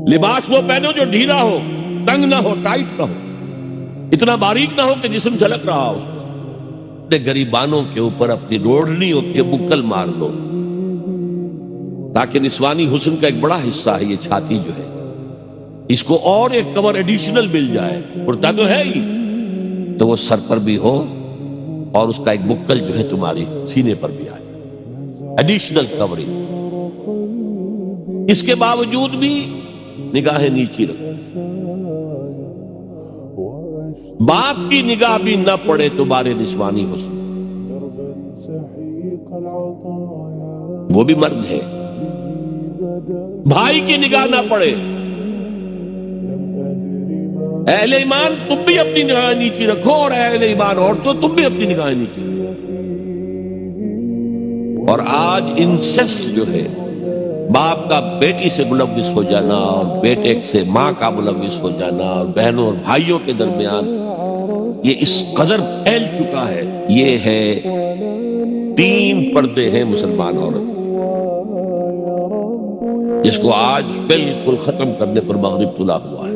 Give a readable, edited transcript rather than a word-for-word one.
लिबास वो पहनो जो ढीला हो, तंग ना हो, टाइट ना हो, इतना बारीक ना हो कि जिस्म झलक रहा हो। गरीबानों के ऊपर अपनी रोड़नी होती है बुक्कल मार लो, ताकि निस्वानी हुस्न का एक बड़ा हिस्सा है ये छाती जो है, इसको और एक कवर एडिशनल मिल जाए। कुर्ता तो है ही, तो वो सर पर भी हो और उसका एक बुक्कल जो है तुम्हारी सीने पर भी आ जाए, एडिशनल कवरिंग। इसके बावजूद भी निगाहें नीची रखो, बाप की निगाह भी न पड़े तुम्हारे निस्वानी हुस्न, वो भी मर्द है। भाई की निगाह ना पड़े, अहले ईमान तुम भी अपनी निगाहें नीची रखो, और अहले ईमान औरतों तुम भी अपनी निगाहें नीची रखो। और आज इंसेस्ट जो है, बाप का बेटी से मुलव्विस हो जाना और बेटे से मां का मुलव्विस हो जाना और बहनों और भाइयों के दरमियान, ये इस कदर फैल चुका है। ये है 3 पर्दे हैं मुसलमान औरत, जिसको आज बिल्कुल खत्म करने पर मगरिब तुला हुआ है।